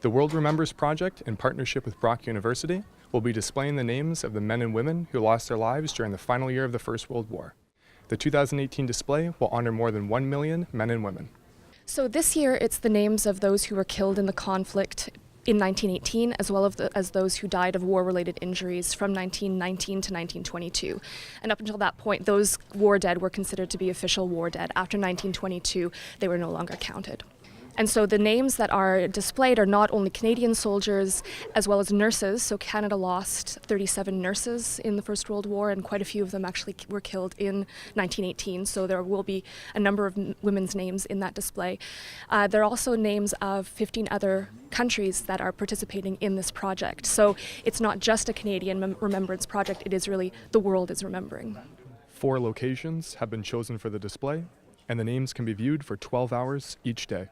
The World Remembers Project, in partnership with Brock University, will be displaying the names of the men and women who lost their lives during the final year of the First World War. The 2018 display will honor more than 1 million men and women. So this year it's the names of those who were killed in the conflict in 1918, as well as those who died of war-related injuries from 1919 to 1922. And up until that point, those war dead were considered to be official war dead. After 1922, they were no longer counted. And so the names that are displayed are not only Canadian soldiers as well as nurses. So Canada lost 37 nurses in the First World War, and quite a few of them actually were killed in 1918. So there will be a number of women's names in that display. There are also names of 15 other countries that are participating in this project. So it's not just a Canadian Remembrance project, it is really the world is remembering. 4 locations have been chosen for the display, and the names can be viewed for 12 hours each day.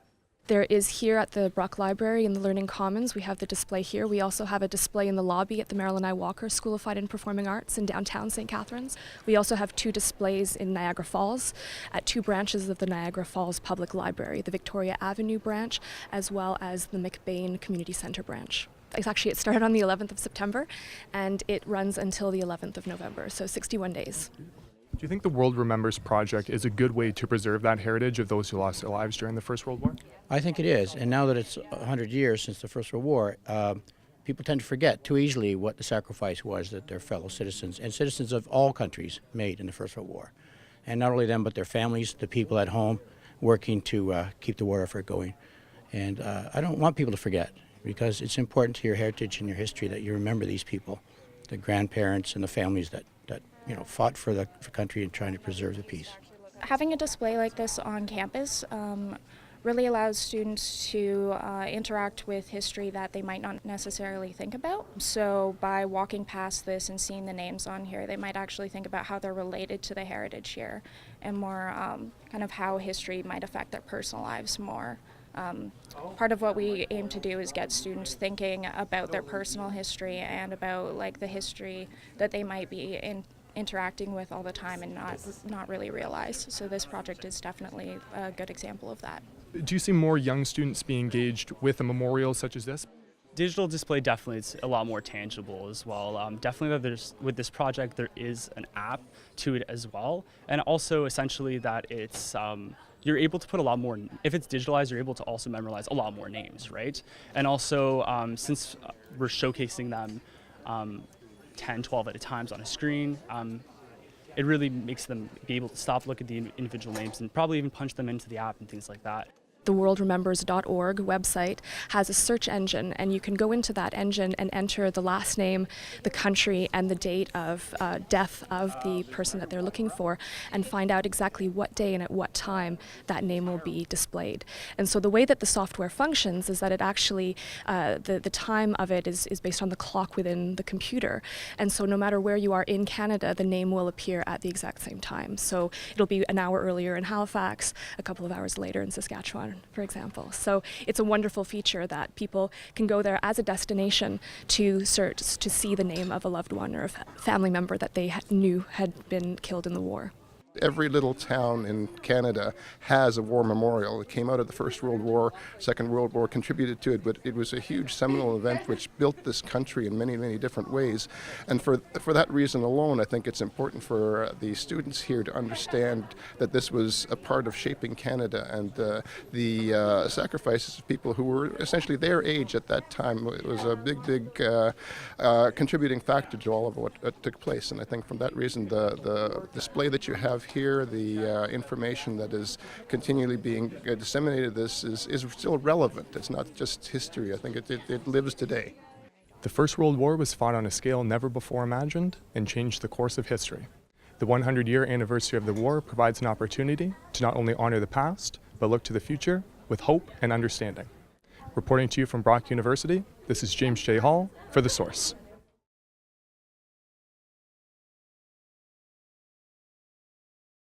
There is here at the Brock Library in the Learning Commons. We have the display here. We also have a display in the lobby at the Marilyn I. Walker School of Fine and Performing Arts in downtown St. Catharines. We also have 2 displays in Niagara Falls at 2 branches of the Niagara Falls Public Library, the Victoria Avenue branch as well as the McBain Community Centre branch. It started on the 11th of September and it runs until the 11th of November, so 61 days. Do you think the World Remembers Project is a good way to preserve that heritage of those who lost their lives during the First World War? I think it is, and now that it's 100 years since the First World War, people tend to forget too easily what the sacrifice was that their fellow citizens, and citizens of all countries, made in the First World War. And not only them, but their families, the people at home working to keep the war effort going. And I don't want people to forget, because it's important to your heritage and your history that you remember these people, the grandparents and the families that fought for the country and trying to preserve the peace. Having a display like this on campus really allows students to interact with history that they might not necessarily think about. So by walking past this and seeing the names on here, they might actually think about how they're related to the heritage here and more kind of how history might affect their personal lives more. Part of what we aim to do is get students thinking about their personal history and about the history that they might be interacting with all the time and not really realize. So this project is definitely a good example of that. Do you see more young students being engaged with a memorial such as this? Digital display definitely is a lot more tangible as well. Definitely with this project there is an app to it as well, and also essentially that it's you're able to put a lot more, if it's digitalized, you're able to also memorize a lot more names, right? And also since we're showcasing them 10, 12 at a time on a screen, it really makes them be able to stop, look at the individual names, and probably even punch them into the app and things like that. The worldremembers.org website has a search engine, and you can go into that engine and enter the last name, the country, and the date of death of the person that they're looking for, and find out exactly what day and at what time that name will be displayed. And so the way that the software functions is that it actually, the time of it is based on the clock within the computer. And so no matter where you are in Canada, the name will appear at the exact same time. So it'll be an hour earlier in Halifax, a couple of hours later in Saskatchewan, for example. So it's a wonderful feature that people can go there as a destination to search, to see the name of a loved one or a family member that they knew had been killed in the war. Every little town in Canada has a war memorial. It came out of the First World War, Second World War contributed to it, but it was a huge seminal event which built this country in many, many different ways. And for that reason alone, I think it's important for the students here to understand that this was a part of shaping Canada, and the sacrifices of people who were essentially their age at that time. It was a big contributing factor to all of what took place. And I think from that reason, the display that you have here, the information that is continually being disseminated, this is still relevant. It's not just history. I think it lives today. The First World War was fought on a scale never before imagined and changed the course of history. The 100-year anniversary of the war provides an opportunity to not only honor the past, but look to the future with hope and understanding. Reporting to you from Brock University, this is James J. Hall for The Source.